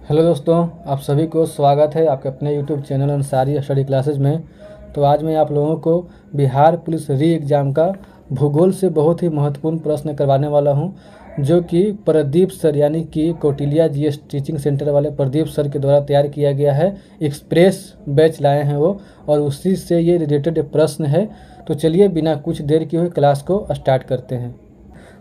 Hello दोस्तों, आप सभी को स्वागत है आपके अपने YouTube channel Ansari study classes में। तो आज मैं आप लोगों को बिहार पुलिस री एग्ज़ाम का भूगोल से बहुत ही महत्वपूर्ण प्रश्न करवाने वाला हूं, जो कि प्रदीप सर यानी कि कौटिल्या जीएस टीचिंग सेंटर वाले प्रदीप सर के द्वारा तैयार किया गया है। एक्सप्रेस बैच लाए हैं वो, और उसी से ये रिलेटेड प्रश्न है। तो चलिए बिना कुछ देर किए हुए क्लास को स्टार्ट करते हैं।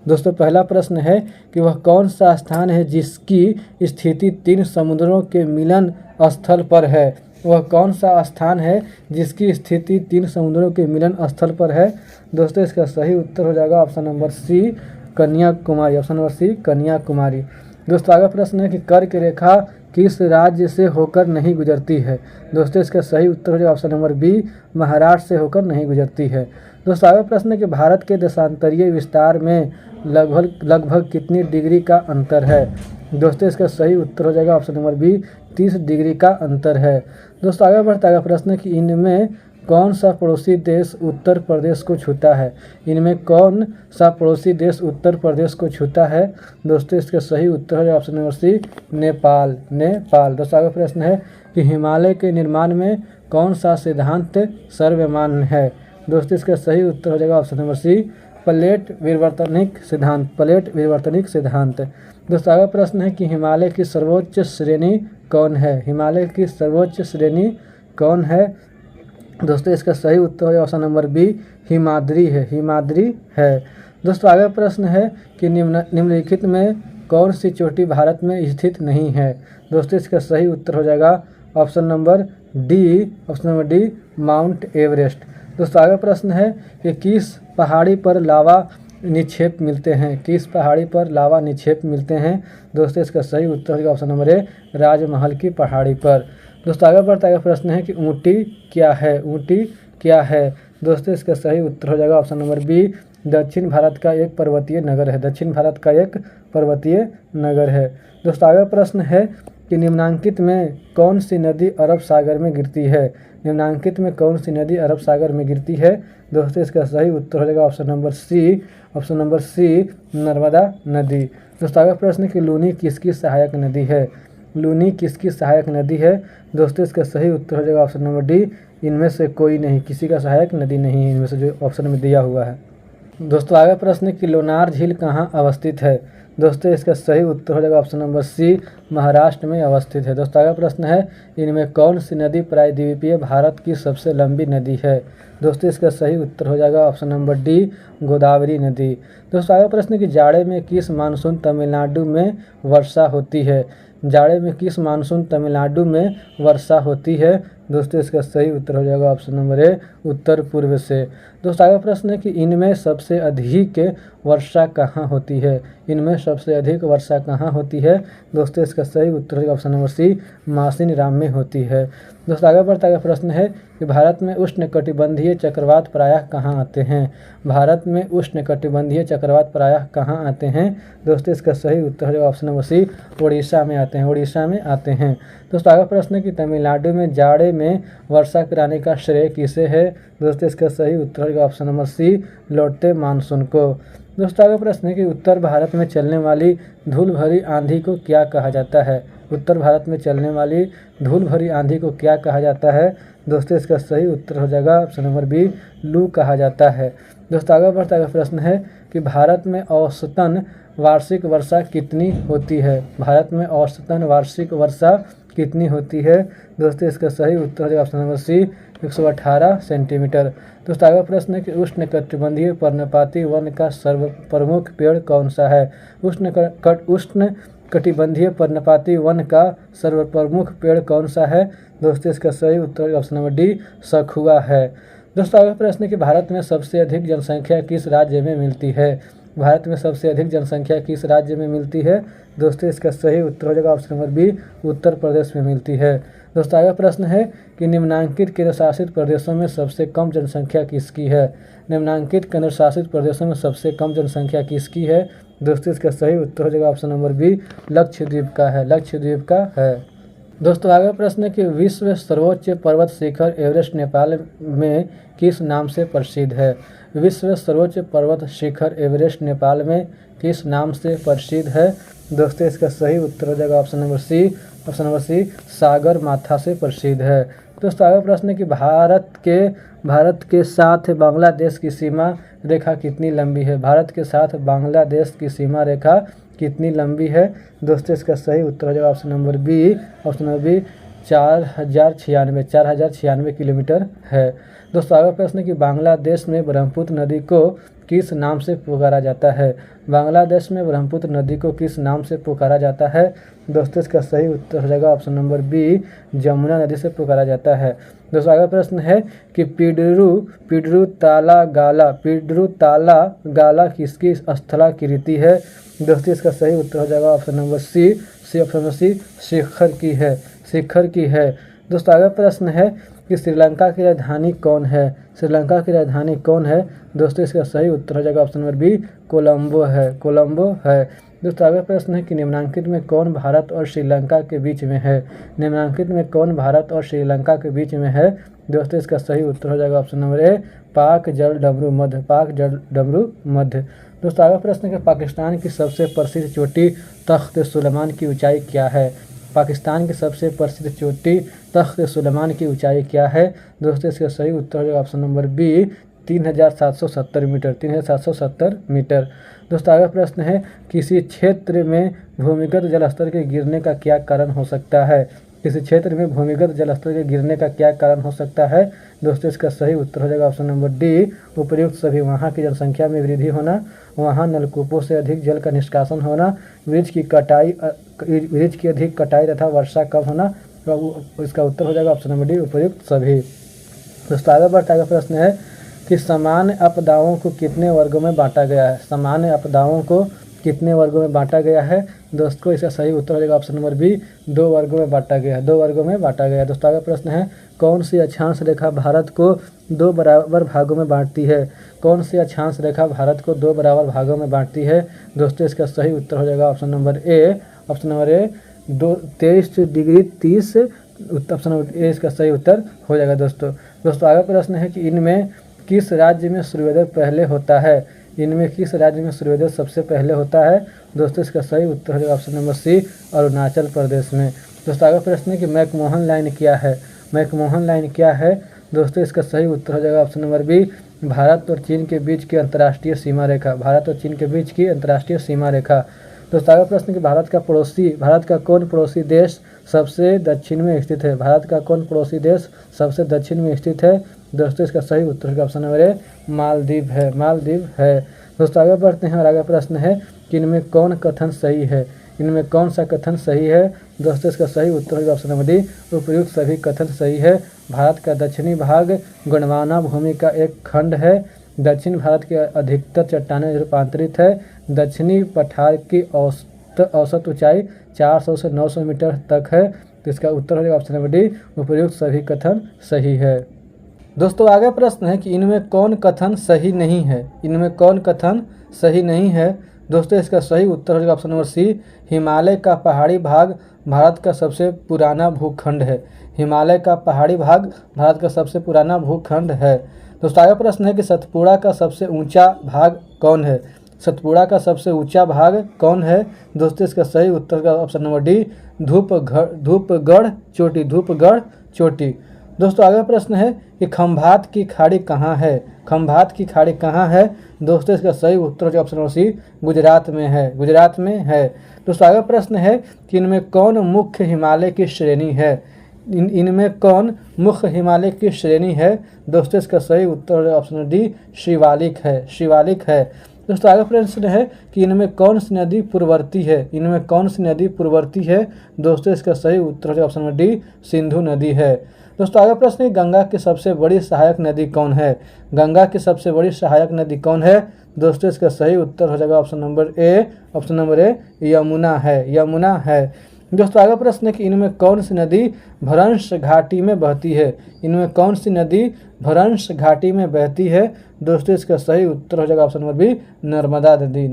दोस्तों, पहला प्रश्न है कि वह कौन सा स्थान है जिसकी स्थिति 3 समुद्रों के मिलन स्थल पर है। वह कौन सा स्थान है जिसकी स्थिति 3 समुद्रों के मिलन स्थल पर है। दोस्तों, इसका सही उत्तर हो जाएगा option number C, Kanyakumari. Option number C, Kanyakumari. दोस्तों, आगे प्रश्न है कि कर्क रेखा किस राज्य से होकर नहीं गुजरती है। दोस्तों, इसका सही उत्तर हो जाएगा ऑप्शन नंबर बी, महाराष्ट्र से होकर नहीं गुजरती है। दोस्तों, आगे प्रश्न है कि भारत के देशांतरीय विस्तार में लगभग कितनी डिग्री का अंतर है। दोस्तों, इसका सही उत्तर हो जाएगा ऑप्शन नंबर बी, 30 डिग्री का अंतर है। दोस्तों, आगे बढ़ता है प्रश्न है कि इनमें कौन सा पड़ोसी देश उत्तर प्रदेश को छूता है। इनमें कौन सा पड़ोसी देश उत्तर प्रदेश को छूता है। दोस्तों, इसका सही उत्तर हो जाएगा option number C, Nepal. Nepal. दोस्तों, आगे प्रश्न है कि हिमालय के निर्माण में कौन सा सिद्धांत सर्वमान्य है। दोस्तों, इसका सही उत्तर हो जाएगा ऑप्शन नंबर सी, प्लेट विवर्तनिक सिद्धांत। प्लेट विवर्तनिक सिद्धांत। दोस्तों, आगे प्रश्न है कि हिमालय की सर्वोच्च श्रेणी कौन है। हिमालय की सर्वोच्च श्रेणी कौन है। दोस्तों, इसका सही उत्तर है ऑप्शन नंबर बी, हिमाद्री है। हिमाद्री है। दोस्तों, आगे प्रश्न है कि निम्नलिखित में कौन सी चोटी भारत में स्थित नहीं है। दोस्तों, इसका सही उत्तर हो जाएगा option number D, mount Everest. दोस्तों, आगे प्रश्न है कि किस पहाड़ी पर लावा निक्षेप मिलते हैं। किस पहाड़ी पर लावा निक्षेप मिलते हैं। दोस्तों, इसका सही उत्तर होगा ऑप्शन नंबर ए, राजमहल की पहाड़ी पर। दोस्तों, आगे बढ़ता है प्रश्न है कि ऊटी क्या है। ऊटी क्या है। दोस्तों, इसका सही उत्तर हो जाएगा ऑप्शन नंबर बी, दक्षिण भारत का एक पर्वतीय नगर है। दक्षिण भारत का एक पर्वतीय नगर है। दोस्तों, आगे प्रश्न है कि निम्नांकित में कौन सी नदी अरब सागर में गिरती है। निम्नांकित में कौन सी नदी अरब सागर में गिरती है। दोस्तों, इसका सही उत्तर हो जाएगा ऑप्शन नंबर सी, नर्मदा नदी। दोस्तों, आगे प्रश्न कि लूनी किसकी सहायक नदी है। लूनी किसकी सहायक नदी है। दोस्तों, इसका सही उत्तर हो जाएगा ऑप्शन नंबर डी, इनमें से कोई नहीं, किसी का सहायक नदी नहीं है इनमें से जो ऑप्शन में दिया हुआ है। दोस्तों, आगे प्रश्न कि लोनार झील कहाँ अवस्थित है। दोस्तों, इसका सही उत्तर हो जाएगा ऑप्शन नंबर सी, महाराष्ट्र में अवस्थित है। दोस्तों, आगे प्रश्न है इनमें कौन सी नदी प्रायद्वीपीय भारत की सबसे लंबी नदी है। दोस्तों, इसका सही उत्तर हो जाएगा ऑप्शन नंबर डी, गोदावरी नदी। दोस्तों, आगे प्रश्न कि जाड़े में किस मानसून तमिलनाडु में वर्षा होती है। जाड़े में किस मानसून तमिलनाडु में वर्षा होती है। दोस्तों, इसका सही उत्तर हो जाएगा ऑप्शन नंबर ए, उत्तर पूर्व से। दोस्तों, आगे प्रश्न है कि इनमें सबसे अधिक वर्षा कहाँ होती है। इनमें सबसे अधिक वर्षा कहाँ होती है। दोस्तों, इसका सही उत्तर होगा ऑप्शन नंबर सी, मासिनराम में होती है। दोस्तों, आगे बढ़ता है प्रश्न है कि भारत में उष्णकटिबंधीय चक्रवात प्रायः कहाँ आते हैं। भारत में उष्णकटिबंधीय चक्रवात प्रायः कहाँ आते हैं। दोस्तों, इसका सही उत्तर होगा ऑप्शन नंबर सी, उड़ीसा में आते हैं। उड़ीसा में आते हैं। दोस्तों, आगे प्रश्न है कि तमिलनाडु में जाड़े में वर्षा कराने का श्रेय किसे है। दोस्तों, इसका सही उत्तर होगा ऑप्शन नंबर सी, लौटते मानसून को। दोस्तों, आगे प्रश्न है कि उत्तर भारत में चलने वाली धूल भरी आंधी को क्या कहा जाता है। उत्तर भारत में चलने वाली धूल भरी आंधी को क्या कहा जाता है। दोस्तों, इसका सही उत्तर हो जाएगा ऑप्शन नंबर बी, लू कहा जाता है। दोस्तों, आगे बढ़ता है प्रश्न है कि भारत में औसतन वार्षिक वर्षा कितनी होती है। भारत में औसतन वार्षिक वर्षा कितनी होती है। दोस्तों, इसका सही उत्तर है ऑप्शन नंबर सी, 118 सेंटीमीटर। दोस्तों, आगे प्रश्न है कि उष्णकटिबंधीय पर्णपाती वन का सर्वप्रमुख पेड़ कौन सा है। उष्णकटिबंधीय पर्णपाती वन का सर्वप्रमुख पेड़ कौन सा है। दोस्तों, इसका सही उत्तर ऑप्शन नंबर डी, सखुआ है। दोस्तों, आगे प्रश्न है कि भारत में सबसे अधिक जनसंख्या किस राज्य में मिलती है। भारत में सबसे अधिक जनसंख्या किस राज्य में मिलती है। दोस्तों, इसका सही उत्तर हो जाएगा option number B, Uttar Pradesh में मिलती है। दोस्तों, आगे प्रश्न है कि निम्नांकित केंद्र शासित प्रदेशों में सबसे कम जनसंख्या किसकी है। निम्नांकित केंद्र शासित प्रदेशों में सबसे कम जनसंख्या किसकी है। दोस्तों, इसका सही उत्तर हो जाएगा ऑप्शन नंबर बी, लक्षद्वीप का है। लक्षद्वीप का है। दोस्तों, आगे प्रश्न है कि विश्व सर्वोच्च पर्वत शिखर एवरेस्ट नेपाल में किस नाम से प्रसिद्ध है। विश्व सर्वोच्च पर्वत शिखर एवरेस्ट नेपाल में किस नाम से प्रसिद्ध है। दोस्तों इसका सही उत्तर हो जाएगा option number C. Option number C Sagarmatha से प्रसिद्ध है। दोस्तों आगे प्रश्न है कि भारत के साथ बांग्लादेश की सीमा रेखा कितनी लंबी है। भारत के साथ बांग्लादेश की सीमा रेखा कितनी लंबी है। दोस्तों इसका सही उत्तर हो जाएगा option number B. Option number B 4096 kilometre है। दोस्तों आगे प्रश्न है कि बांग्लादेश में ब्रह्मपुत्र नदी को किस नाम से पुकारा जाता है। बांग्लादेश में ब्रह्मपुत्र नदी को किस नाम से पुकारा जाता है। दोस्तों इसका सही उत्तर हो जाएगा ऑप्शन नंबर बी जमुना नदी से पुकारा जाता है। दोस्तों आगे प्रश्न है कि पिडरू ताला गाला किसकी स्थलाकृति है। दोस्तों इसका सही उत्तर हो जाएगा option number C. Option number C शिखर की है। दोस्तों आगे प्रश्न है कि श्रीलंका की राजधानी कौन है। श्रीलंका की राजधानी कौन है। दोस्तों इसका सही उत्तर हो जाएगा ऑप्शन नंबर बी कोलंबो है। दोस्तों आगे प्रश्न है कि निम्नलिखित में कौन भारत और श्रीलंका के बीच में है। निम्नलिखित में कौन भारत और श्रीलंका के बीच में है। दोस्तों इसका सही उत्तर हो जाएगा ऑप्शन नंबर ए पाक जल डमरू मध्य। दोस्तों आगे प्रश्न है कि पाकिस्तान की सबसे प्रसिद्ध चोटी तख्त सुलेमान की ऊंचाई क्या है। पाकिस्तान की सबसे प्रसिद्ध चोटी तख्त सुलेमान की ऊंचाई क्या है। दोस्तों इसका सही उत्तर हो जाएगा ऑप्शन नंबर बी 3770 मीटर। दोस्तों आगे प्रश्न है किसी क्षेत्र में भूमिगत जलस्तर के गिरने का क्या कारण हो सकता है। किसी क्षेत्र में भूमिगत जलस्तर के गिरने का क्या कारण हो सकता है। दोस्तों इसका सही उत्तर हो जाएगा ऑप्शन नंबर डी उपर्युक्त सभी। वहाँ की जनसंख्या में वृद्धि होना, वहाँ नलकूपों से अधिक जल का निष्कासन होना, वृक्ष की अधिक कटाई तथा वर्षा कम होना। इसका उत्तर हो जाएगा ऑप्शन नंबर डी उपर्युक्त सभी। दोस्तों आगे बढ़ता है प्रश्न है कि सामान्य आपदाओं को कितने वर्गों में बांटा गया है। सामान्य आपदाओं को कितने वर्गों में बांटा गया है। दोस्तों इसका सही उत्तर हो जाएगा ऑप्शन नंबर बी 2 वर्गों में बांटा गया है। 2 वर्गों में बांटा गया है। दोस्तों आगे प्रश्न है कौन सी अक्षांश रेखा भारत को 2 बराबर भागों में बांटती है। कौन सी अक्षांश रेखा भारत को 2 बराबर भागों में बांटती है। दोस्तों इसका सही उत्तर हो जाएगा ऑप्शन नंबर ए 23 डिग्री 30। ऑप्शन नंबर ए इसका सही उत्तर हो जाएगा। दोस्तों आगे प्रश्न है कि इनमें किस राज्य में सूर्योदय पहले होता है। इनमें किस राज्य में सूर्योदय सबसे पहले होता है। दोस्तों इसका सही उत्तर हो जाएगा ऑप्शन नंबर सी अरुणाचल प्रदेश में। दोस्तों आगे प्रश्न है कि मैकमोहन लाइन क्या है। मैकमोहन लाइन क्या है। दोस्तों इसका सही उत्तर हो जाएगा ऑप्शन नंबर बी भारत और चीन के बीच की अंतर्राष्ट्रीय सीमा रेखा। भारत और चीन के बीच की अंतर्राष्ट्रीय सीमा रेखा। दोस्तों आगे प्रश्न कि भारत का कौन पड़ोसी देश सबसे दक्षिण में स्थित है। भारत का कौन पड़ोसी देश सबसे दक्षिण में स्थित है। दोस्तों इसका सही उत्तर ऑप्शन नंबर ए मालदीव है। दोस्तों आगे बढ़ते हैं और आगे प्रश्न है कि इनमें कौन कथन सही है। इनमें कौन सा कथन सही है। दोस्तों इसका सही उत्तर होगा ऑप्शन नंबर डी उपयुक्त सभी कथन सही है। भारत का दक्षिणी भाग गोंडवाना भूमि का एक खंड है। दक्षिण भारत के अधिकतर चट्टानें रूपांतरित है। दक्षिणी पठार की औसत ऊंचाई 400 से 900 मीटर तक है। तो इसका उत्तर हो जाएगा ऑप्शन नंबर डी उपयुक्त सभी कथन सही है। दोस्तों आगे प्रश्न है कि इनमें कौन कथन सही नहीं है। इनमें कौन कथन सही नहीं है। दोस्तों इसका सही उत्तर हो जाएगा ऑप्शन नंबर सी हिमालय का पहाड़ी भाग भारत का सबसे पुराना भूखंड है। हिमालय का पहाड़ी भाग भारत का सबसे पुराना भूखंड है। दोस्तों आगे प्रश्न है कि सतपुड़ा का सबसे ऊंचा भाग कौन है। सतपुड़ा का सबसे ऊंचा भाग कौन है। दोस्तों इसका सही उत्तर का ऑप्शन नंबर डी धूपगढ़ चोटी। दोस्तों आगे प्रश्न है कि खंभात की खाड़ी कहाँ है। खंभात की खाड़ी कहाँ है। दोस्तों इसका सही उत्तर जो ऑप्शन नंबर सी गुजरात में है। दोस्तों आगे प्रश्न है कि इनमें कौन मुख्य हिमालय की श्रेणी है। इनमें कौन मुख्य हिमालय की श्रेणी है। दोस्तों इसका सही उत्तर ऑप्शन डी शिवालिक है। दोस्तों आगे प्रश्न है कि इनमें कौन सी नदी पूर्ववर्ती है। दोस्तों इसका सही उत्तर ऑप्शन नंबर डी सिंधु नदी है। दोस्तों आगे प्रश्न है गंगा की सबसे बड़ी सहायक नदी कौन है। गंगा की सबसे बड़ी सहायक नदी कौन है। दोस्तों इसका सही उत्तर हो जाएगा ऑप्शन नंबर ए यमुना है। दोस्तों आगे प्रश्न है कि इनमें कौन सी नदी भ्रंश घाटी में बहती है। इनमें कौन सी नदी भ्रंश घाटी में बहती है। दोस्तों इसका सही उत्तर हो जाएगा ऑप्शन नंबर बी नर्मदा नदी।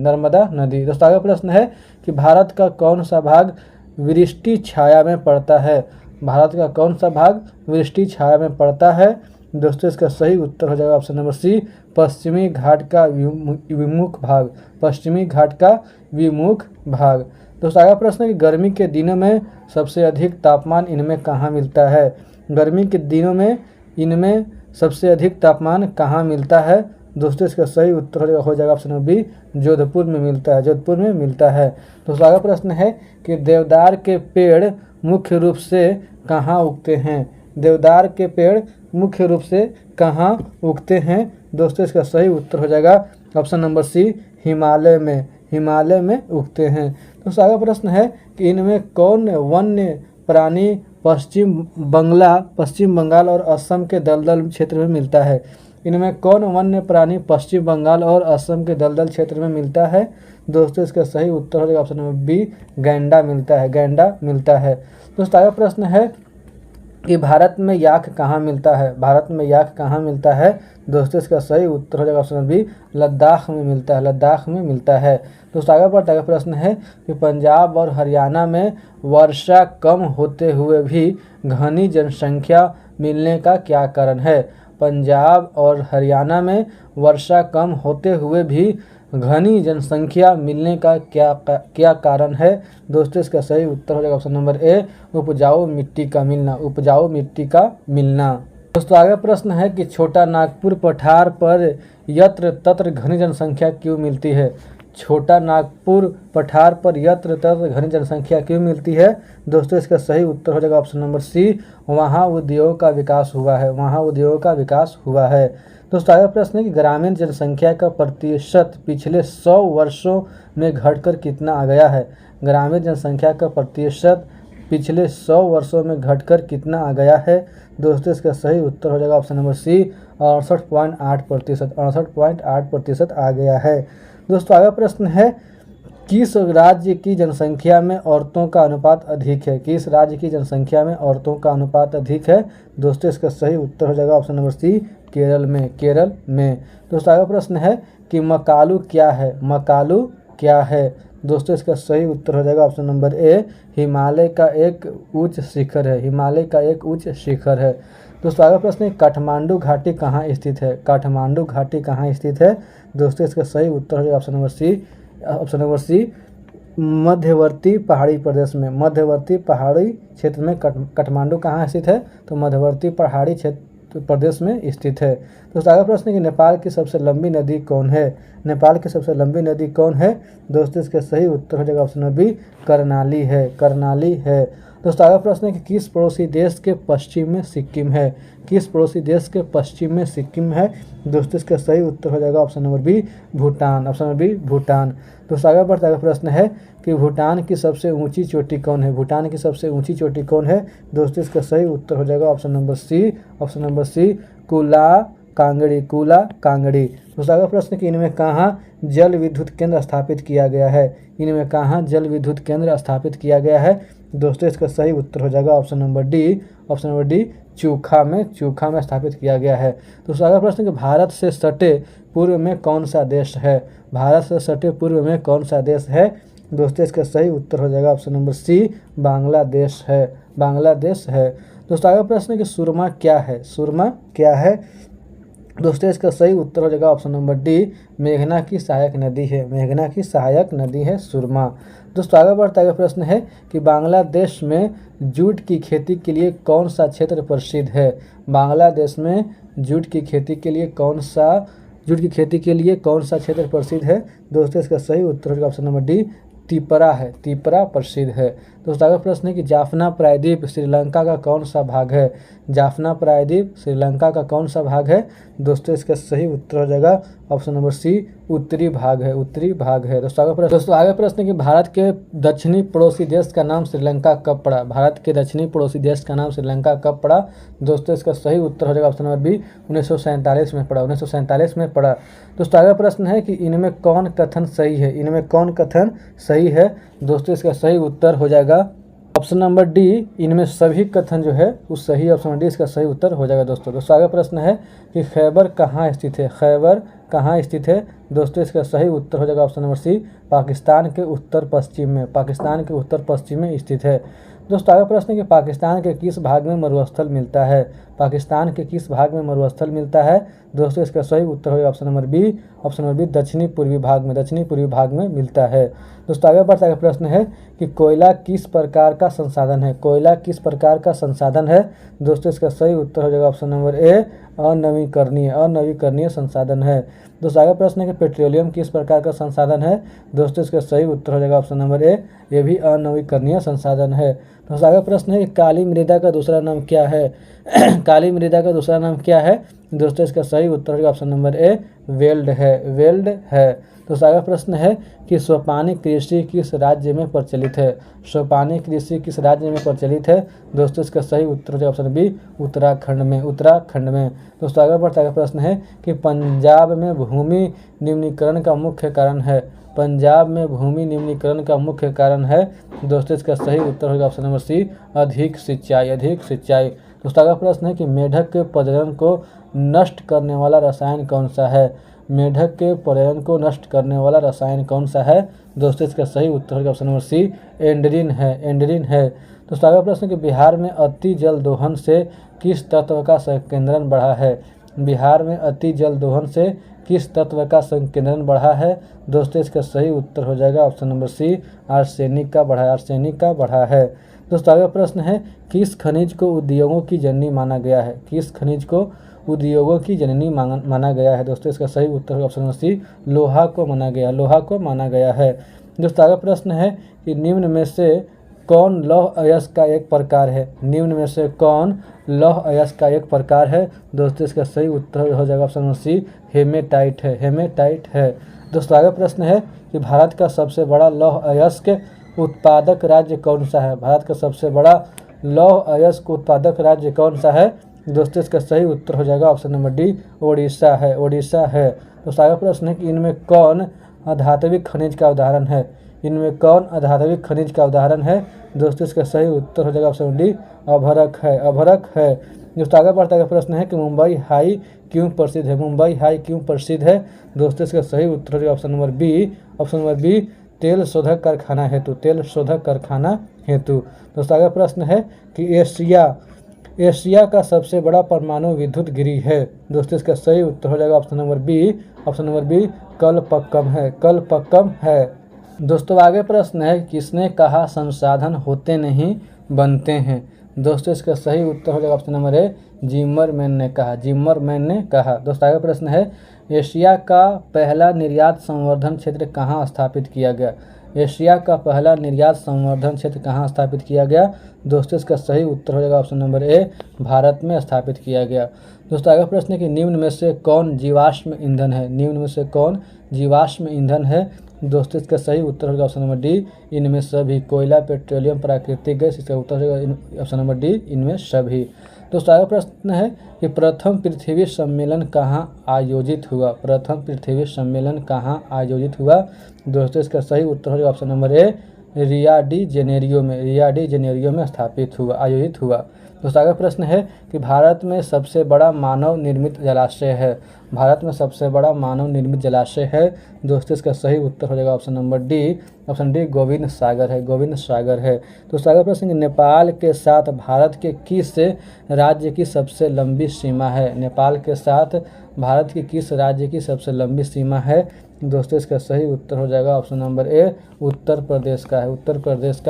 दोस्तों आगे प्रश्न है कि भारत का कौन सा भाग वृष्टि छाया में पड़ता है। भारत का कौन सा भाग वृष्टि छाया में पड़ता है। दोस्तों इसका सही उत्तर हो जाएगा ऑप्शन नंबर सी पश्चिमी घाट का विमुख भाग। दोस्तों आगे प्रश्न है कि गर्मी के दिनों में सबसे अधिक तापमान इनमें कहाँ मिलता है। गर्मी के दिनों में इनमें सबसे अधिक तापमान कहाँ मिलता है। दोस्तों इसका सही उत्तर हो जाएगा ऑप्शन नंबर बी, जोधपुर में मिलता है, जोधपुर में मिलता है। दोस्तों आगे प्रश्न है कि देवदार के पेड़ मुख्य रूप से कहाँ उगते हैं। देवदार के पेड़ मुख्य रूप से कहाँ उगते हैं। दोस्तों इसका सही उत्तर हो जाएगा ऑप्शन नंबर सी, हिमालय में, हिमालय में उगते हैं। दोस्तों आगे प्रश्न है कि इनमें कौन वन्य प्राणी पश्चिम बंगाल और असम के दलदल क्षेत्र में मिलता है। इनमें कौन वन्य प्राणी पश्चिम बंगाल और असम के दलदल क्षेत्र में मिलता है। दोस्तों इसका सही उत्तर हो जाएगा ऑप्शन नंबर बी, गैंडा मिलता है, गैंडा मिलता है। दोस्तों आगे प्रश्न है कि भारत में याक कहाँ मिलता है। भारत में याक कहाँ मिलता है। दोस्तों इसका सही उत्तर हो जाएगा ऑप्शन नंबर बी, लद्दाख में मिलता है, लद्दाख में मिलता है। दोस्तों आगे बढ़ता है प्रश्न है कि पंजाब और हरियाणा में वर्षा कम होते हुए भी घनी जनसंख्या मिलने का क्या कारण है। पंजाब और हरियाणा में वर्षा कम होते हुए भी घनी जनसंख्या मिलने का क्या कारण है। दोस्तों इसका सही उत्तर हो जाएगा ऑप्शन नंबर ए, उपजाऊ मिट्टी का मिलना, उपजाऊ मिट्टी का मिलना। दोस्तों आगे प्रश्न है कि छोटा नागपुर पठार पर यत्र तत्र घनी जनसंख्या क्यों मिलती है। छोटा नागपुर पठार पर यत्र तत्र घनी जनसंख्या क्यों मिलती है। दोस्तों इसका सही उत्तर हो जाएगा ऑप्शन नंबर सी, वहाँ उद्योग का विकास हुआ है, वहाँ उद्योग का विकास हुआ है। दोस्तों आगे प्रश्न है कि ग्रामीण जनसंख्या का प्रतिशत पिछले 100 वर्षों में घटकर कितना आ गया है। ग्रामीण जनसंख्या का प्रतिशत पिछले 100 वर्षों में घटकर कितना आ गया है। दोस्तों इसका सही उत्तर हो जाएगा ऑप्शन नंबर सी, 68.8%, 68.8% आ गया है। दोस्तों आगे प्रश्न है किस राज्य की जनसंख्या में औरतों का अनुपात अधिक है। किस राज्य की जनसंख्या में औरतों का अनुपात अधिक है। दोस्तों इसका सही उत्तर हो जाएगा ऑप्शन नंबर सी, केरल में, केरल में। दोस्तों आगे प्रश्न है कि मकालू क्या है। मकालू क्या है। दोस्तों इसका सही उत्तर हो जाएगा ऑप्शन नंबर ए, हिमालय का एक उच्च शिखर है, हिमालय का एक उच्च शिखर है। दोस्तों आगे प्रश्न है काठमांडू घाटी कहाँ स्थित है। काठमांडू घाटी कहाँ स्थित है। दोस्तों इसका सही उत्तर हो जाएगा option number C, option number C, मध्यवर्ती पहाड़ी प्रदेश में, मध्यवर्ती पहाड़ी क्षेत्र में काठमांडू कहाँ स्थित है। तो मध्यवर्ती पहाड़ी क्षेत्र प्रदेश में स्थित है। दोस्तों आगे प्रश्न है कि नेपाल की सबसे लंबी नदी कौन है। नेपाल की सबसे लंबी नदी कौन है। दोस्तों इसका सही उत्तर हो जाएगा ऑप्शन नंबर बी, कर्णाली है, कर्णाली है। दोस्तों आगे प्रश्न है कि किस पड़ोसी देश के पश्चिम में सिक्किम है। किस पड़ोसी देश के पश्चिम में सिक्किम है। दोस्तों इसका सही उत्तर हो जाएगा option number B, Bhutan, option number B, Bhutan. दोस्तों आगे बढ़ता है प्रश्न है कि भूटान की सबसे ऊंची चोटी कौन है। भूटान की सबसे ऊंची चोटी कौन है। दोस्तों इसका सही उत्तर हो जाएगा option number C, option number C, कुला कांगड़ी, कुला कांगड़ी। दोस्तों आगे प्रश्न कि इनमें कहाँ जल विद्युत केंद्र स्थापित किया गया है। इनमें कहाँ जल विद्युत केंद्र स्थापित किया गया है। दोस्तों इसका सही उत्तर हो जाएगा option number D, option number D, Chukha में, चूखा में स्थापित किया गया है। दोस्तों अगला प्रश्न कि भारत से सटे पूर्व में कौन सा देश है। भारत से सटे पूर्व में कौन सा देश है। दोस्तों इसका सही उत्तर हो जाएगा ऑप्शन नंबर सी, बांग्लादेश है, बांग्लादेश है। दोस्तों अगला प्रश्न कि सुरमा क्या है। सुरमा क्या है। दोस्तों इसका सही उत्तर हो जाएगा ऑप्शन नंबर डी, मेघना की सहायक नदी है, मेघना की सहायक नदी है सुरमा। दोस्तों आगे बढ़ता है प्रश्न है कि बांग्लादेश में जूट की खेती के लिए कौन सा क्षेत्र प्रसिद्ध है। बांग्लादेश में जूट की खेती के लिए कौन सा क्षेत्र प्रसिद्ध है। दोस्तों इसका सही उत्तर होगा ऑप्शन नंबर डी, तिपरा है, तिपरा प्रसिद्ध है। दोस्तों आगे प्रश्न है कि जाफना प्रायद्वीप श्रीलंका का कौन सा भाग है। जाफना प्रायद्वीप श्रीलंका का कौन सा भाग है। दोस्तों इसका सही उत्तर हो जाएगा ऑप्शन नंबर सी, उत्तरी भाग है, उत्तरी भाग है। दोस्तों आगे प्रश्न है कि भारत के दक्षिणी पड़ोसी देश का नाम श्रीलंका कब पड़ा। भारत के दक्षिणी पड़ोसी देश का नाम श्रीलंका कब पड़ा। दोस्तों इसका सही उत्तर हो जाएगा ऑप्शन नंबर बी, 1947 में पड़ा, 1947 में पड़ा। दोस्तों आगे प्रश्न है कि इनमें कौन कथन सही है। इनमें कौन कथन सही है। दोस्तों इसका सही उत्तर हो जाएगा ऑप्शन नंबर डी, इनमें सभी कथन जो है वो सही। ऑप्शन नंबर डी इसका सही उत्तर हो जाएगा। दोस्तों आगे प्रश्न है कि खैबर कहाँ स्थित है। खैबर कहाँ स्थित है। दोस्तों इसका सही उत्तर हो जाएगा ऑप्शन नंबर सी, पाकिस्तान के उत्तर पश्चिम में, पाकिस्तान के उत्तर पश्चिम में स्थित है। दोस्तों आगे प्रश्न है कि पाकिस्तान के किस भाग में मरुस्थल मिलता है। पाकिस्तान के किस भाग में मरुस्थल मिलता है। दोस्तों इसका सही उत्तर होगा option number B, option number B दक्षिणी पूर्वी भाग में मिलता है। दोस्तों आगे बढ़ता है, प्रश्न है कि कोयला किस प्रकार का संसाधन है। कोयला किस प्रकार का संसाधन है। दोस्तों इसका सही उत्तर हो जाएगा ऑप्शन नंबर ए अनवीकरणीय संसाधन है। दोस्तों आगे प्रश्न है कि पेट्रोलियम किस प्रकार का संसाधन है। दोस्तों इसका सही उत्तर हो जाएगा ऑप्शन नंबर ए, ये भी अनवीकरणीय संसाधन है। दोस्तों आगे प्रश्न है कि काली मृदा का दूसरा नाम क्या है। काली मृदा का दूसरा नाम क्या है। दोस्तों इसका सही उत्तर होगा ऑप्शन नंबर ए वेल्ड है। दोस्तों आगे प्रश्न है कि सोपानी कृषि किस राज्य में प्रचलित है। सोपानी कृषि किस राज्य में प्रचलित है। दोस्तों इसका सही उत्तर होगा ऑप्शन बी उत्तराखंड में। दोस्तों आगे बढ़ता है, प्रश्न है कि पंजाब में भूमि निम्नीकरण का मुख्य कारण है। दोस्तों इसका सही उत्तर होगा ऑप्शन नंबर सी अधिक सिंचाई। दोस्तों अगला प्रश्न है कि मेढक के प्रजनन को नष्ट करने वाला रसायन कौन सा है। मेढक के प्रजनन को नष्ट करने वाला रसायन कौन सा है। दोस्तों इसका सही उत्तर होगा ऑप्शन नंबर सी एंड्रीन है। दोस्तों अगला प्रश्न है कि बिहार में अति जल दोहन से किस तत्व का संकेंद्रण बढ़ा है। बिहार में अति जल दोहन से किस तत्व का संकेंद्रण बढ़ा है। दोस्तों इसका सही उत्तर हो जाएगा ऑप्शन नंबर सी आर्सेनिक का बढ़ा है। दोस्तों आगे प्रश्न है किस खनिज को उद्योगों की जननी माना गया है। किस खनिज को उद्योगों की जननी माना गया है। दोस्तों इसका सही उत्तर है ऑप्शन नंबर सी लोहा को माना गया है। दोस्तों आगे प्रश्न है कि निम्न में से कौन लौह अयस्क का एक प्रकार है। दोस्तों इसका सही उत्तर हो जाएगा ऑप्शन नंबर सी हेमेटाइट है। दोस्तों आगे प्रश्न है कि भारत का सबसे बड़ा लौह अयस्क उत्पादक राज्य कौन सा है। भारत का सबसे बड़ा लौह अयस्क उत्पादक राज्य कौन सा है। दोस्तों इसका सही उत्तर हो जाएगा ऑप्शन नंबर डी ओडिशा है। दोस्तों आगे प्रश्न है कि इनमें कौन अधात्विक खनिज का उदाहरण है। दोस्तों इसका सही उत्तर हो जाएगा ऑप्शन डी अभरक है। दोस्तों आगे बढ़ता है प्रश्न है कि मुंबई हाई क्यों प्रसिद्ध है। दोस्तों इसका सही उत्तर हो जाएगा ऑप्शन नंबर बी तेल शोधक कारखाना हेतु। दोस्तों आगे प्रश्न है कि एशिया का सबसे बड़ा परमाणु विद्युत गृह है। दोस्तों इसका सही उत्तर हो जाएगा ऑप्शन नंबर बी कलपक्कम है। दोस्तों आगे प्रश्न है किसने कहा संसाधन होते नहीं बनते हैं। दोस्तों इसका सही उत्तर हो जाएगा ऑप्शन नंबर ए जिम्मरमैन ने कहा। दोस्तों आगे प्रश्न है एशिया का पहला निर्यात संवर्धन क्षेत्र कहाँ स्थापित किया गया। दोस्तों इसका सही उत्तर हो जाएगा ऑप्शन नंबर ए भारत में स्थापित किया गया। दोस्तों आगे प्रश्न है कि निम्न में से कौन जीवाश्म ईंधन है। दोस्तों इसका सही उत्तर होगा ऑप्शन नंबर डी इनमें सभी कोयला पेट्रोलियम प्राकृतिक गैस। इसका उत्तर होगा ऑप्शन नंबर डी इनमें सभी। दोस्तों आगे प्रश्न है कि प्रथम पृथ्वी सम्मेलन कहाँ आयोजित हुआ। दोस्तों इसका सही उत्तर होगा option number A Rio de Janeiro में आयोजित हुआ। दोस्तों आगे प्रश्न है कि भारत में सबसे बड़ा मानव निर्मित जलाशय है। दोस्तों इसका सही उत्तर हो जाएगा ऑप्शन डी गोविंद सागर है। दोस्तों आगे प्रश्न नेपाल के साथ भारत के किस राज्य की सबसे लंबी सीमा है। दोस्तों इसका सही उत्तर हो जाएगा ऑप्शन नंबर ए उत्तर प्रदेश का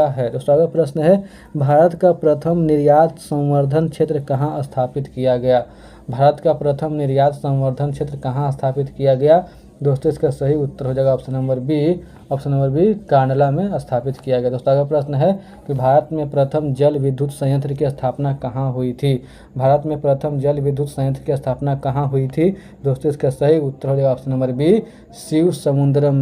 है। दोस्तों अगला प्रश्न है भारत का प्रथम निर्यात संवर्धन क्षेत्र कहाँ स्थापित किया गया। दोस्तों इसका सही उत्तर हो जाएगा ऑप्शन नंबर बी कांडला में स्थापित किया गया। दोस्तों अगला प्रश्न है कि भारत में प्रथम जल विद्युत संयंत्र की स्थापना कहाँ हुई थी। दोस्तों इसका सही उत्तर हो जाएगा ऑप्शन नंबर बी शिव समुद्रम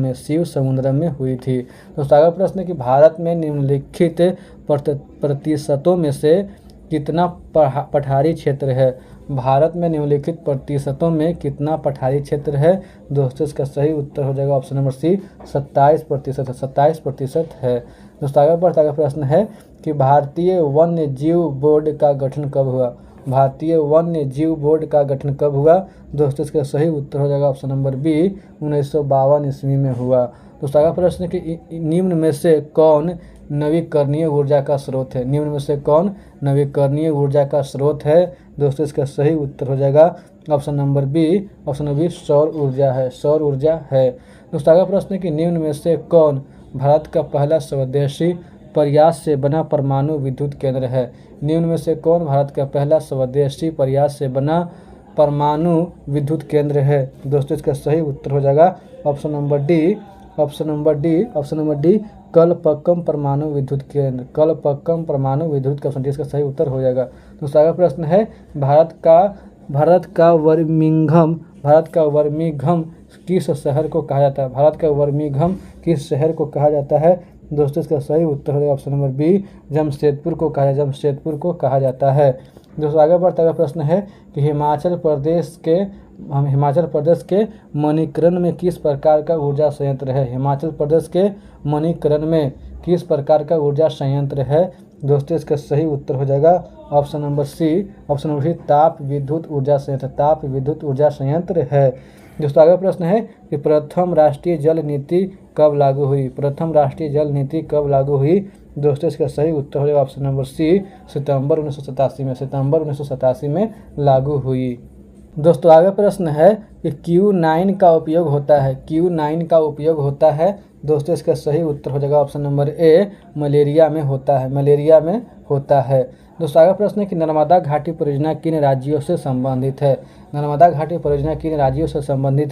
में हुई थी। दोस्तों अगला प्रश्न है कि भारत में निम्नलिखित प्रतिशतों में से कितना पठारी क्षेत्र है। भारत में निम्नलिखित प्रतिशतों में कितना पठारी क्षेत्र है। दोस्तों इसका सही उत्तर हो जाएगा ऑप्शन नंबर सी 27% है। दोस्तों आगे बढ़ता है प्रश्न है कि भारतीय वन्य जीव बोर्ड का गठन कब हुआ। दोस्तों इसका सही उत्तर हो जाएगा ऑप्शन नंबर बी 1952 ईस्वी में हुआ। दोस्तों आगे प्रश्न है कि निम्न में से कौन नवीकरणीय ऊर्जा का स्रोत है? निम्न में से कौन नवीकरणीय ऊर्जा का स्रोत है? दोस्तों इसका सही उत्तर हो जाएगा ऑप्शन नंबर बी सौर ऊर्जा है, सौर ऊर्जा है। दोस्तों आगे प्रश्न है कि निम्न में से कौन भारत का पहला स्वदेशी प्रयास से बना परमाणु विद्युत केंद्र है? निम्न में से कौन भारत का पहला स्वदेशी प्रयास से बना परमाणु विद्युत केंद्र है? दोस्तों इसका सही उत्तर हो जाएगा ऑप्शन नंबर डी कलपक्कम परमाणु विद्युत केंद्र, कलपक्कम परमाणु विद्युत केंद्र इसका सही उत्तर हो जाएगा। दूसरा अगला प्रश्न है भारत का वर्मिघम किस शहर को कहा जाता है? भारत का वर्मिघम किस शहर को कहा जाता है? दोस्तों इसका सही उत्तर हो जाएगा ऑप्शन नंबर बी जमशेदपुर को कहा जाता है। दोस्तों आगे बढ़ता हुआ प्रश्न है कि हिमाचल प्रदेश के मणिकरण में किस प्रकार का ऊर्जा संयंत्र है? हिमाचल प्रदेश के मणिकरण में किस प्रकार का ऊर्जा संयंत्र है? दोस्तों इसका सही उत्तर हो जाएगा ऑप्शन नंबर सी ताप विद्युत ऊर्जा संयंत्र है। दोस्तों आगे प्रश्न है कि प्रथम राष्ट्रीय जल नीति कब लागू हुई? दोस्तों इसका सही उत्तर हो जाएगा ऑप्शन नंबर सी सितंबर 1987 में लागू हुई। दोस्तों आगे प्रश्न है कि Q9 का उपयोग होता है। दोस्तों इसका सही उत्तर हो जाएगा ऑप्शन नंबर ए मलेरिया में होता है। दोस्तों आगे प्रश्न है कि नर्मदा घाटी परियोजना किन राज्यों से संबंधित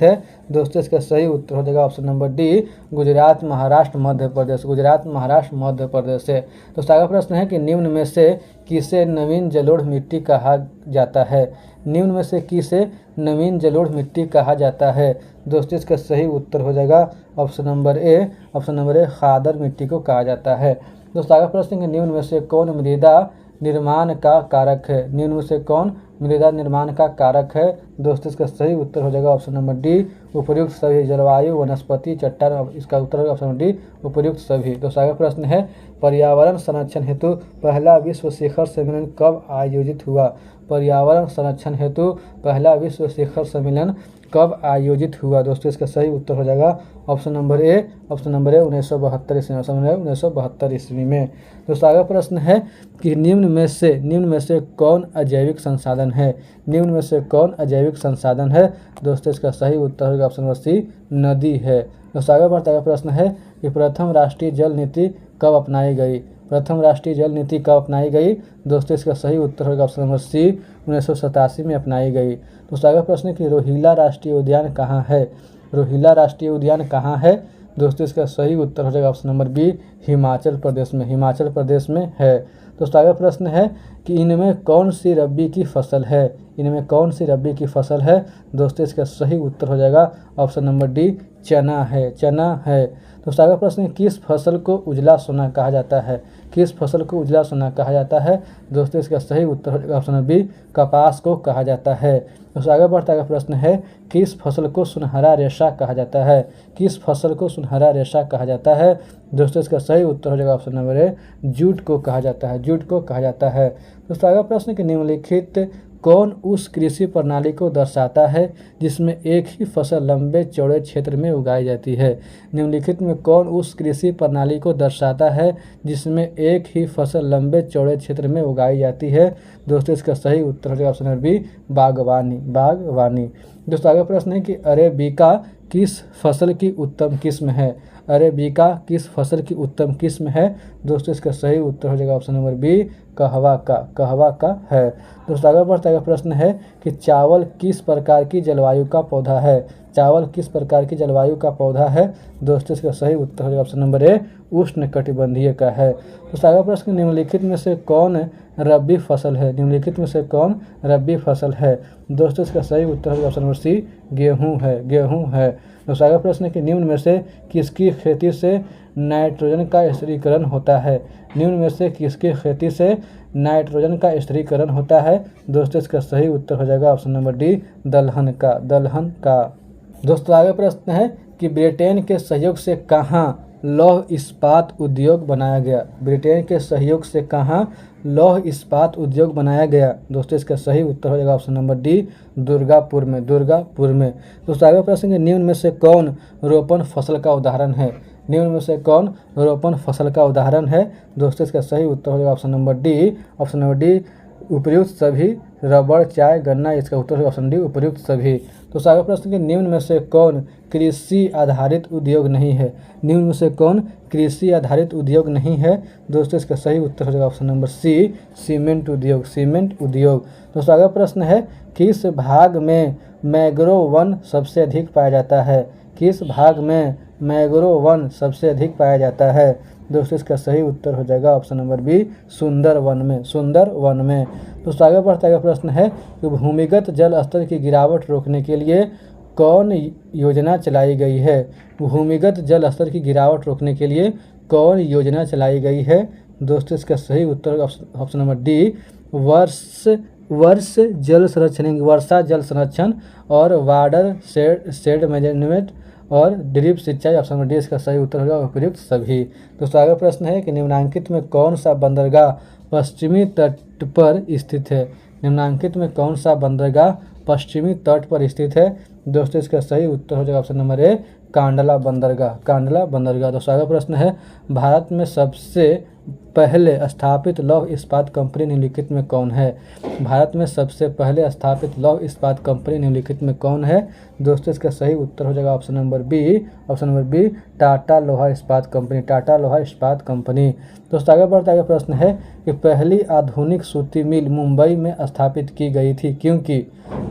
है? दोस्तों इसका सही उत्तर हो जाएगा option number D Gujarat Maharashtra Madhya Pradesh है। दोस्तों आगे प्रश्न है कि निम्न में से किसे नवीन जलोढ़ मिट्टी कहा जाता है? दोस्तों इसका सही उत्तर हो जाएगा ऑप्शन नंबर ए खादर मिट्टी को कहा जाता है। दोस्तों आगे प्रश्न है निम्न में से कौन मृदा निर्माण का कारक है? दोस्तों इसका सही उत्तर हो जाएगा ऑप्शन नंबर डी उपर्युक्त सभी, जलवायु, वनस्पति, चट्टान, इसका उत्तर होगा ऑप्शन नंबर डी उपर्युक्त सभी। दोस्तों आगे प्रश्न है पर्यावरण संरक्षण हेतु पहला विश्व शिखर सम्मेलन कब आयोजित हुआ? दोस्तों इसका सही उत्तर हो जाएगा ऑप्शन नंबर ए 1972 ईस्वी में। दोस्तों आगे प्रश्न है कि निम्न में से कौन अजैविक संसाधन है? दोस्तों इसका सही उत्तर होगा ऑप्शन नंबर सी नदी है। दोस्तों आगे बढ़ता है प्रश्न है कि प्रथम राष्ट्रीय जल नीति कब अपनाई गई? दोस्तों इसका सही उत्तर होगा ऑप्शन नंबर सी 1987 में अपनाई गई। दोस्तों आगे प्रश्न है कि रोहिला राष्ट्रीय उद्यान कहाँ है? दोस्तों इसका सही उत्तर हो जाएगा option number B Himachal Pradesh में है। दोस्तों आगे प्रश्न है कि इनमें कौन सी रबी की फसल है? दोस्तों इसका सही उत्तर हो जाएगा ऑप्शन नंबर डी चना है। दोस्तों आगे प्रश्न है किस फसल को उजला सोना कहा जाता है? दोस्तों इसका सही उत्तर हो जाएगा ऑप्शन नंबर बी कपास को कहा जाता है। दोस्तों आगे बढ़ता है प्रश्न है किस फसल को सुनहरा रेशा कहा जाता है? दोस्तों इसका सही उत्तर हो जाएगा ऑप्शन नंबर ए जूट को कहा जाता है। दोस्तों आगे प्रश्न कि निम्नलिखित कौन उस कृषि प्रणाली को दर्शाता है जिसमें एक ही फसल लंबे चौड़े क्षेत्र में उगाई जाती है? निम्नलिखित में कौन उस कृषि प्रणाली को दर्शाता है जिसमें एक ही फसल लंबे चौड़े क्षेत्र में उगाई जाती है? दोस्तों इसका सही उत्तर है ऑप्शन नंबर बी बागवानी। दोस्तों आगे प्रश्न है कि अरेबिका किस फसल की उत्तम किस्म है? दोस्तों इसका सही उत्तर हो जाएगा ऑप्शन नंबर बी कहवा का है। दोस्तों आगे बढ़ता है प्रश्न है कि चावल किस प्रकार की जलवायु का पौधा है? दोस्तों इसका सही उत्तर हो जाएगा ऑप्शन नंबर ए उष्णकटिबंधीय का है। दोस्तों आगे प्रश्न निम्नलिखित में से कौन रबी फसल है? दोस्तों इसका सही उत्तर होगा ऑप्शन नंबर सी गेहूं है। दोस्तों आगे प्रश्न कि निम्न में से किसकी खेती से नाइट्रोजन का स्थिरीकरण होता है? दोस्तों इसका सही उत्तर हो जाएगा ऑप्शन नंबर डी दलहन का। दोस्तों आगे प्रश्न है कि ब्रिटेन के सहयोग से कहाँ लौह इस्पात उद्योग बनाया गया? दोस्तों इसका सही उत्तर हो जाएगा ऑप्शन नंबर डी दुर्गापुर में। दोस्तों आगे प्रश्न है निम्न में से कौन रोपण फसल का उदाहरण है? निम्न में से कौन रोपण फसल का उदाहरण है? दोस्तों इसका सही उत्तर हो जाएगा option number D. Option number D उपर्युक्त सभी। रबड़, चाय, गन्ना, इसका उत्तर होगा ऑप्शन डी उपर्युक्त सभी। तो अगला प्रश्न कि निम्न में से कौन कृषि आधारित उद्योग नहीं है? निम्न में से कौन कृषि आधारित उद्योग नहीं है? दोस्तों इसका सही उत्तर हो जाएगा ऑप्शन नंबर सी सीमेंट उद्योग। सीमेंट उद्योग। दोस्तों अगला प्रश्न है किस भाग में मैंग्रोव वन सबसे अधिक पाया जाता है? किस भाग में मैंग्रोव वन सबसे अधिक पाया जाता है? दोस्तों इसका सही उत्तर हो जाएगा ऑप्शन नंबर बी सुंदर वन में। सुंदर वन में। दोस्तों आगे बढ़ता है प्रश्न है कि भूमिगत जल स्तर की गिरावट रोकने के लिए कौन योजना चलाई गई है? भूमिगत जल स्तर की गिरावट रोकने के लिए कौन योजना चलाई गई है? दोस्तों इसका सही उत्तर ऑप्शन नंबर डी वर्ष जल संरक्षण, वर्षा जल संरक्षण और वाटर शेड मैनेजमेंट और ड्रिप सिंचाई। ऑप्शन नंबर डी इसका सही उत्तर होगा उपयुक्त सभी। दोस्तों आगे प्रश्न है कि निम्नांकित में कौन सा बंदरगाह पश्चिमी तट पर स्थित है? निम्नांकित में कौन सा बंदरगाह पश्चिमी तट पर स्थित है? दोस्तों इसका सही उत्तर हो जाएगा ऑप्शन नंबर ए कांडला बंदरगाह। कांडला बंदरगाह। दोस्तों आगे प्रश्न है भारत में सबसे पहले स्थापित लौह इस्पात कंपनी निम्नलिखित में कौन है? भारत में सबसे पहले स्थापित लौह इस्पात कंपनी निम्नलिखित में कौन है? दोस्तों इसका सही उत्तर हो जाएगा option number B. Option number B Tata लोहा इस्पात कंपनी। टाटा लोहा इस्पात कंपनी। दोस्तों आगे बढ़ता है प्रश्न है कि पहली आधुनिक सूती मिल मुंबई में स्थापित की गई थी क्योंकि?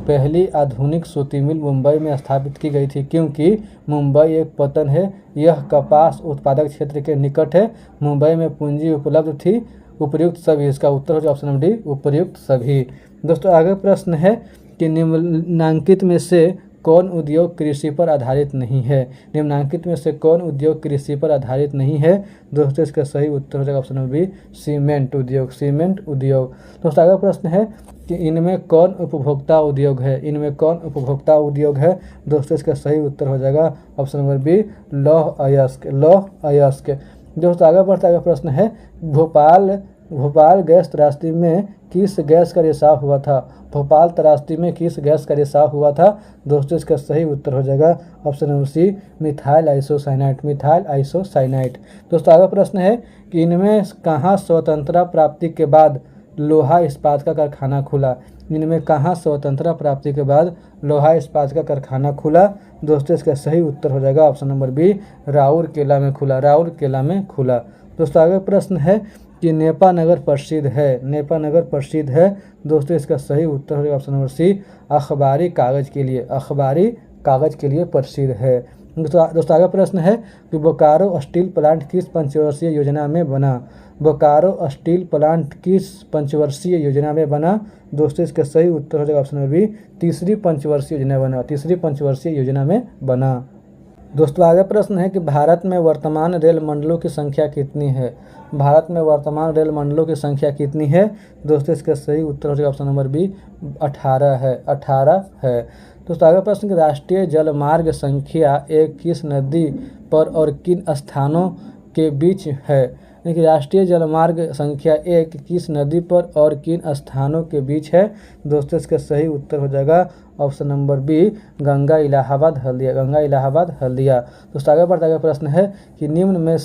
पहली आधुनिक सूती मिल मुंबई में स्थापित की गई थी क्योंकि मुंबई एक पतन है, यह कपास उत्पादक क्षेत्र के निकट है, मुंबई में पूंजी उपलब्ध थी, उपर्युक्त सभी। इसका उत्तर हो जाए ऑप्शन नंबर डी उपर्युक्त सभी। दोस्तों आगे प्रश्न है कि निम्नांकित में से कौन उद्योग कृषि पर आधारित नहीं है? निम्नांकित में से कौन उद्योग कृषि पर आधारित नहीं है? दोस्तों इसका सही उत्तर हो जाएगा ऑप्शन नंबर बी सीमेंट उद्योग। सीमेंट उद्योग। दोस्तों अगला प्रश्न है कि इनमें कौन उपभोक्ता उद्योग है? इनमें कौन उपभोक्ता उद्योग है? दोस्तों इसका सही उत्तर हो जाएगा ऑप्शन नंबर बी लौह अयस्क। लौह अयस्क। दोस्तों आगे बढ़ता है प्रश्न है भोपाल गैस त्रासदी में किस गैस का रिसाव हुआ था? भोपाल त्रासदी में किस गैस का रिसाव हुआ था? दोस्तों इसका सही उत्तर हो जाएगा option number C methyl isocyanide. Methyl isocyanide. दोस्तों आगे प्रश्न है कि इनमें कहाँ स्वतंत्रता प्राप्ति के बाद लोहा इस्पात का कारखाना खुला? इनमें कहाँ स्वतंत्रता प्राप्ति के बाद लोहा इस्पात का कारखाना खुला? दोस्तों इसका सही उत्तर हो जाएगा ऑप्शन नंबर बी राउरकेला में खुला। राउरकेला में खुला। दोस्तों आगे प्रश्न है कि नेपा नगर प्रसिद्ध है। नेपा नगर प्रसिद्ध है। दोस्तों इसका सही उत्तर हो जाएगा ऑप्शन नंबर सी अखबारी कागज के लिए। अखबारी कागज के लिए प्रसिद्ध है। दोस्तों आगे प्रश्न है कि बोकारो स्टील प्लांट किस पंचवर्षीय योजना में बना? बोकारो स्टील प्लांट किस पंचवर्षीय योजना में बना? दोस्तों इसका सही उत्तर हो जाएगा ऑप्शन नंबर बी तीसरी पंचवर्षीय योजना बना। तीसरी पंचवर्षीय योजना में बना। दोस्तों आगे प्रश्न है कि भारत में वर्तमान रेल मंडलों की संख्या कितनी है? भारत में वर्तमान रेल मंडलों की संख्या कितनी है? दोस्तों इसका सही उत्तर हो जाएगा ऑप्शन नंबर बी 18 है। 18 है। दोस्तों आगे प्रश्न कि राष्ट्रीय जलमार्ग संख्या 1 किस नदी पर और किन स्थानों के बीच है? देखिए राष्ट्रीय जलमार्ग संख्या 1 किस नदी पर और किन स्थानों के बीच है? दोस्तों इसका सही उत्तर हो जाएगा option number B Ganga Allahabad Haldia. Ganga Allahabad Haldia. दोस्तों आगे बढ़ता है प्रश्न है कि निम्न में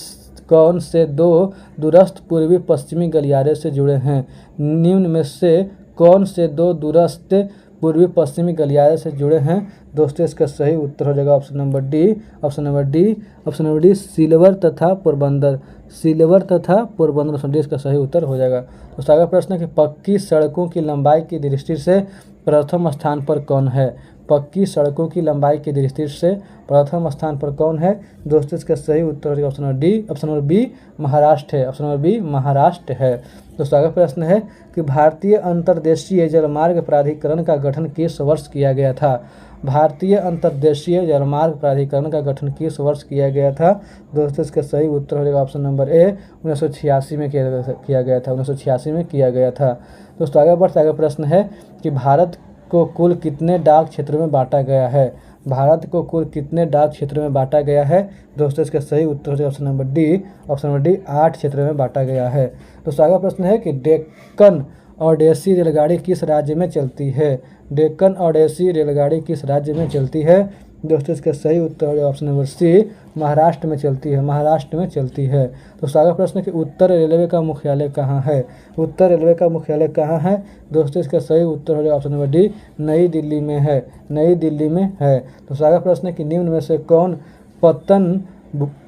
कौन से दो दूरस्थ पूर्वी पश्चिमी गलियारे से जुड़े हैं? निम्न में से कौन से दो दूरस्थ पूर्वी पश्चिमी गलियारे से जुड़े हैं? दोस्तों इसका सही उत्तर हो जाएगा option number D. Option number D silver तथा पोरबंदर। सिल्वर तथा पोरबंदर। ऑप्शन डी इसका सही उत्तर हो जाएगा। दोस्तों अगला प्रश्न है कि पक्की सड़कों की लंबाई की दृष्टि से प्रथम स्थान पर कौन है? पक्की सड़कों की लंबाई की दृष्टि से प्रथम स्थान पर कौन है? दोस्तों इसका सही उत्तर हो जाएगा option number D. Option number B Maharashtra है। ऑप्शन नंबर बी महाराष्ट्र है। दोस्तों अगला प्रश्न है कि भारतीय अंतर्देशीय जलमार्ग प्राधिकरण का गठन किस वर्ष किया गया था? भारतीय अंतर्देशीय जलमार्ग प्राधिकरण का गठन किस वर्ष किया गया था? दोस्तों इसका सही उत्तर हो जाएगा ऑप्शन नंबर ए 1986 में किया गया था। 1986 में किया गया था। दोस्तों आगे बढ़ता है प्रश्न है कि भारत को कुल कितने डाक क्षेत्रों में बांटा गया है? भारत को कुल कितने डाक क्षेत्रों में बांटा गया है? दोस्तों इसका सही उत्तर हो जाएगा option number D. Option number D 8 क्षेत्रों में बांटा गया है। दोस्तों अगला प्रश्न है कि डेक्कन ओडेसी रेलगाड़ी किस राज्य में चलती है? डेक्कन ओडेसी रेलगाड़ी किस राज्य में चलती है? दोस्तों इसका सही उत्तर हो जाएगा ऑप्शन नंबर सी, महाराष्ट्र में चलती है, महाराष्ट्र में चलती है। तो अगला प्रश्न है कि उत्तर रेलवे का मुख्यालय कहाँ है? उत्तर रेलवे का मुख्यालय कहाँ है? दोस्तों इसका सही उत्तर हो जाएगा ऑप्शन नंबर डी, नई दिल्ली में है, नई दिल्ली में है। तो अगला प्रश्न है कि निम्न में से कौन पतन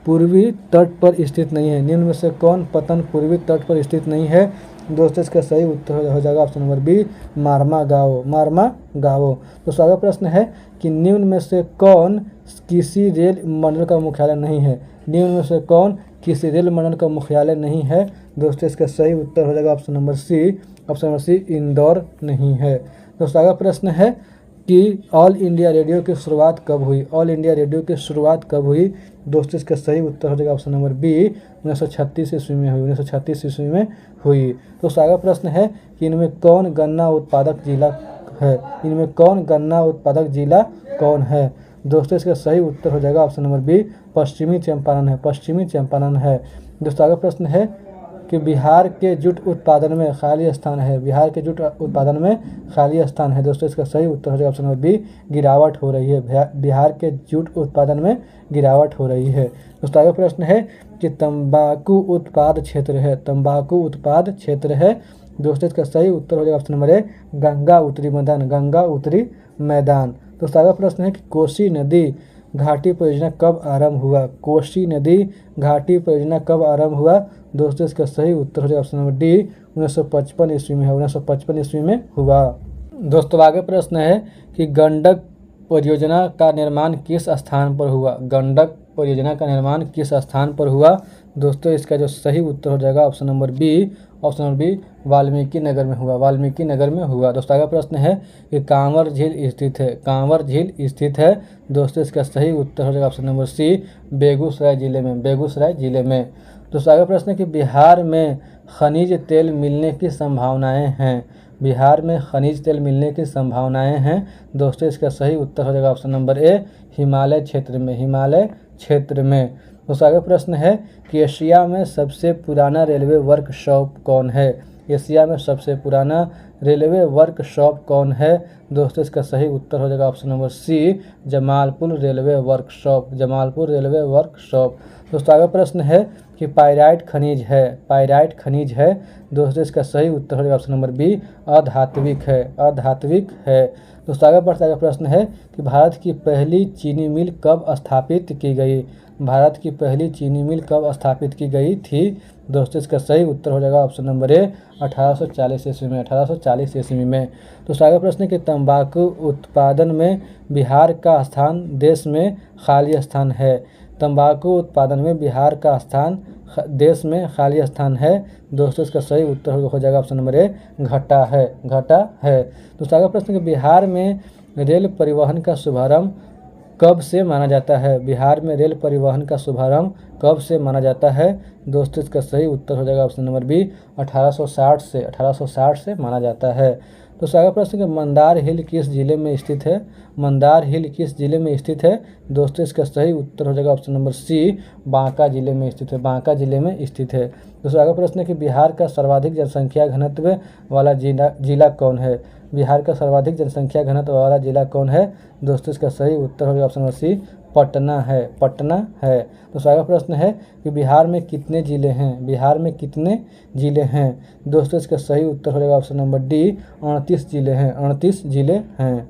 पूर्वी तट पर स्थित नहीं है? निम्न में से कौन पतन पूर्वी तट पर स्थित नहीं है? दोस्तों इसका सही उत्तर हो जाएगा ऑप्शन नंबर बी, मार्मा गाओ, मार्मा गाओ। तो अगला प्रश्न है कि निम्न में से कौन किसी रेल मंडल का मुख्यालय नहीं है? निम्न में से कौन किसी रेल मंडल का मुख्यालय नहीं है? दोस्तों इसका सही उत्तर हो जाएगा option number C, option number C, Indore नहीं है। दोस्तों अगला प्रश्न है कि ऑल इंडिया रेडियो की शुरुआत कब हुई? ऑल इंडिया रेडियो की शुरुआत कब हुई? दोस्तों इसका सही उत्तर हो जाएगा ऑप्शन नंबर बी, 1936 ईस्वी में हुई, 1936 ईस्वी में हुई। तो अगला प्रश्न है कि इनमें कौन गन्ना उत्पादक जिला है? इनमें कौन गन्ना उत्पादक जिला कौन है? दोस्तों इसका सही उत्तर हो जाएगा ऑप्शन नंबर बी, पश्चिमी चंपारण है, पश्चिमी चंपारण है। दोस्तों अगला प्रश्न है कि बिहार के जूट उत्पादन में खाली स्थान है, बिहार के जूट उत्पादन में खाली स्थान है। दोस्तों इसका सही उत्तर हो जाएगा ऑप्शन नंबर बी, गिरावट हो रही है, बिहार के जूट उत्पादन में गिरावट हो रही है। दोस्तों अगला प्रश्न है कि तंबाकू उत्पाद क्षेत्र है, तंबाकू उत्पाद क्षेत्र है। दोस्तों इसका सही उत्तर हो जाएगा ऑप्शन नंबर ए, गंगा उत्तरी मैदान, गंगा उत्तरी मैदान। दोस्तों अगला प्रश्न है कि कोसी नदी घाटी परियोजना कब आरंभ हुआ? कोसी नदी घाटी परियोजना कब आरंभ हुआ? दोस्तों इसका सही उत्तर हो जाएगा ऑप्शन नंबर डी, 1955 ईस्वी में है, 1955 ईस्वी में हुआ। दोस्तों आगे प्रश्न है कि गंडक परियोजना का निर्माण किस स्थान पर हुआ? गंडक परियोजना का निर्माण किस स्थान पर हुआ? दोस्तों इसका जो सही उत्तर हो जाएगा option number B, option number B, Valmiki Nagar में हुआ, वाल्मीकि नगर में हुआ। दोस्तों अगला प्रश्न है कि कांवर झील स्थित है, कांवर झील स्थित है। दोस्तों इसका सही उत्तर हो जाएगा ऑप्शन नंबर सी, बेगूसराय जिले में, बेगूसराय जिले में। दोस्तों अगला प्रश्न है कि बिहार में खनिज तेल मिलने की संभावनाएं हैं, बिहार में खनिज तेल मिलने की संभावनाएं हैं। दोस्तों इसका सही उत्तर हो जाएगा ऑप्शन नंबर ए, हिमालय क्षेत्र में, हिमालय क्षेत्र में। दोस्तों अगला प्रश्न है कि एशिया में सबसे पुराना रेलवे वर्कशॉप कौन है? एशिया में सबसे पुराना रेलवे वर्कशॉप कौन है? दोस्तों इसका सही उत्तर हो जाएगा option number C, Jamalpur railway workshop, Jamalpur railway workshop. दोस्तों अगला प्रश्न है कि पाइराइट खनिज है, पाइराइट खनिज है। दोस्तों इसका सही उत्तर हो जाएगा ऑप्शन नंबर बी, अधात्विक है, अधात्विक है। दोस्तों अगला प्रश्न है कि भारत की पहली चीनी मिल कब स्थापित की गई? भारत की पहली चीनी मिल कब स्थापित की गई थी? दोस्तों इसका सही उत्तर हो जाएगा ऑप्शन नंबर ए, 1840 ईस्वी में, 1840 ईस्वी में। तो अगला प्रश्न है कि तंबाकू उत्पादन में बिहार का स्थान देश में खाली स्थान है, तंबाकू उत्पादन में बिहार का स्थान देश में खाली स्थान है। दोस्तों इसका सही उत्तर हो जाएगा ऑप्शन नंबर ए, घटा है, घटा है। तो अगला प्रश्न है कि बिहार में रेल परिवहन का शुभारंभ कब से माना जाता है? बिहार में रेल परिवहन का शुभारंभ कब से माना जाता है? दोस्तों इसका सही उत्तर हो जाएगा ऑप्शन नंबर बी, 1860 से, 1860 से माना जाता है। तो अगला प्रश्न है मंदार हिल किस जिले में स्थित है? मंदार हिल किस जिले में स्थित है? दोस्तों इसका सही उत्तर हो जाएगा ऑप्शन नंबर सी, बांका जिले में स्थित है, बांका जिले में स्थित है। दोस्तों अगला प्रश्न है कि बिहार का सर्वाधिक जनसंख्या घनत्व वाला जिला कौन है? बिहार का सर्वाधिक जनसंख्या घनत्व वाला जिला कौन है? दोस्तों इसका सही उत्तर होगा ऑप्शन नंबर सी, पटना है, पटना है। तो अगला प्रश्न है कि बिहार में कितने जिले हैं? बिहार में कितने जिले हैं? दोस्तों इसका सही उत्तर हो जाएगा ऑप्शन नंबर डी, 38 जिले हैं, 38 जिले हैं।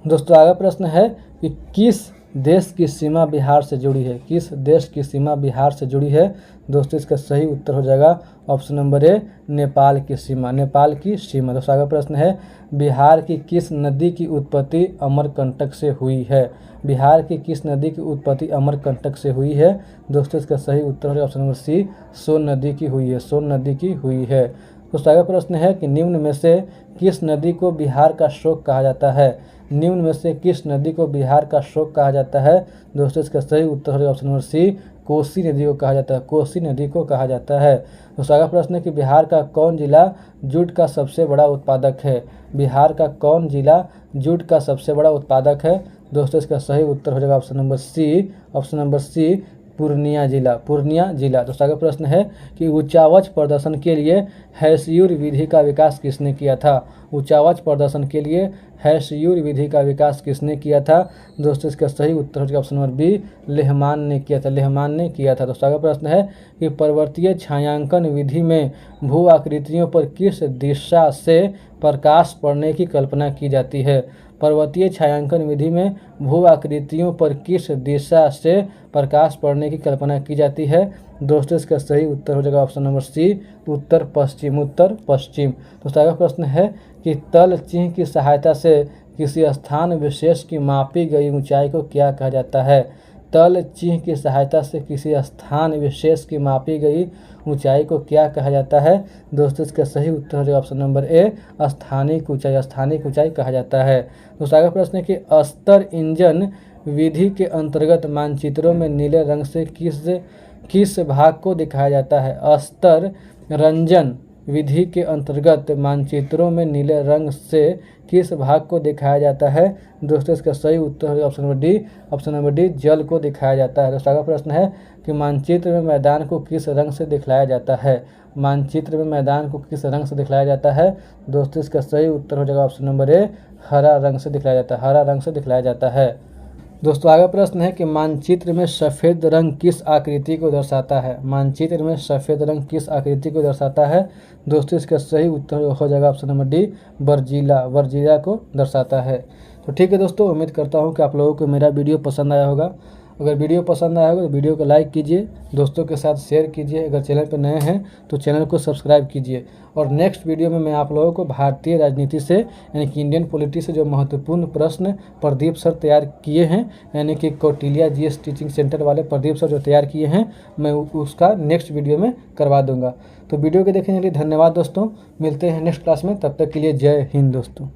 दोस्तों अगला प्रश्न है कि किस देश की सीमा बिहार से जुड़ी है? किस देश की सीमा बिहार से जुड़ी है? दोस्तों इसका सही उत्तर हो जाएगा ऑप्शन नंबर ए, नेपाल की सीमा, नेपाल की सीमा। दोस्तों अगला प्रश्न है बिहार की किस नदी की उत्पत्ति अमरकंटक से हुई है? बिहार की किस नदी की उत्पत्ति अमरकंटक से हुई है? दोस्तों इसका सही उत्तर हो जाएगा ऑप्शन नंबर सी, सोन नदी की हुई है, सोन नदी की हुई है। दोस्तों अगला प्रश्न है कि निम्न में से किस नदी को बिहार का शोक कहा जाता है? निम्न में से किस नदी को बिहार का शोक कहा जाता है? दोस्तों इसका सही उत्तर हो जाएगा ऑप्शन नंबर सी, कोसी नदी को कहा जाता है, कोसी नदी को कहा जाता है। दोस्तों अगला प्रश्न है कि बिहार का कौन जिला जूट का सबसे बड़ा उत्पादक है? बिहार का कौन जिला जूट का सबसे बड़ा उत्पादक है? दोस्तों इसका सही उत्तर हो जाएगा option number C, option number C, Purnia जिला, पूर्णिया जिला। दोस्तों अगला प्रश्न है कि उच्चावच प्रदर्शन के लिए हैस्यूर विधि का विकास किसने किया था? उच्चावच प्रदर्शन के लिए हैस्यूर विधि का विकास किसने किया था? दोस्तों इसका सही उत्तर हो जाएगा ऑप्शन नंबर बी, लेहमान ने किया था। लेहमान ने किया था। दोस्तों अगला प्रश्न है कि पर्वतीय छायांकन विधि में भू आकृतियों पर किस दिशा से प्रकाश पड़ने की कल्पना की जाती है? पर्वतीय छायांकन विधि में भू आकृतियों पर किस दिशा से प्रकाश पड़ने की कल्पना की जाती है? दोस्तों इसका सही उत्तर हो जाएगा ऑप्शन नंबर सी, उत्तर पश्चिम। उत्तर पश्चिम। दोस्तों अगला प्रश्न है कि तल चिन्ह की सहायता से किसी स्थान विशेष की मापी गई ऊंचाई को क्या कहा जाता है? तल चिन्ह की सहायता से किसी स्थान विशेष की मापी गई ऊंचाई को क्या कहा जाता है? दोस्तों इसका सही उत्तर हो जाएगा ऑप्शन नंबर ए, स्थानिक ऊंचाई। स्थानिक ऊंचाई कहा जाता है। दोस्तों अगला प्रश्न है कि अस्तर इंजन विधि के अंतर्गत मानचित्रों में नीले रंग से किस भाग को दिखाया जाता है? अस्तर रंजन विधि के अंतर्गत मानचित्रों में नीले रंग से किस भाग को दिखाया जाता है? दोस्तों इसका सही उत्तर होगा option number D. Option number D, जल को दिखाया जाता है। दोस्तों अगला प्रश्न है कि मानचित्र में मैदान को किस रंग से दिखलाया जाता है? मानचित्र में मैदान को किस रंग से दिखलाया जाता है? दोस्तों इसका सही उत्तर हो जाएगा ऑप्शन नंबर ए, हरा रंग से दिखलाया जाता है। हरा रंग से दिखलाया जाता है। दोस्तों आगे प्रश्न है कि मानचित्र में सफ़ेद रंग किस आकृति को दर्शाता है? मानचित्र में सफ़ेद रंग किस आकृति को दर्शाता है? दोस्तों इसका सही उत्तर हो जाएगा ऑप्शन नंबर डी, बरजीला। बरजीला को दर्शाता है। तो ठीक है दोस्तों, उम्मीद करता हूँ कि आप लोगों को मेरा वीडियो पसंद आया होगा। अगर वीडियो पसंद आया होगा तो वीडियो को लाइक कीजिए, दोस्तों के साथ शेयर कीजिए। अगर चैनल पर नए हैं तो चैनल को सब्सक्राइब कीजिए। और नेक्स्ट वीडियो में मैं आप लोगों को भारतीय राजनीति से यानी कि इंडियन पॉलिटी से जो महत्वपूर्ण प्रश्न प्रदीप सर तैयार किए हैं, यानी कि कौटिल्या जीएस टीचिंग सेंटर वाले प्रदीप सर जो तैयार किए हैं, मैं उसका नेक्स्ट वीडियो में करवा दूंगा। तो वीडियो के देखने के लिए धन्यवाद दोस्तों। मिलते हैं नेक्स्ट क्लास में, तब तक के लिए जय हिंद दोस्तों।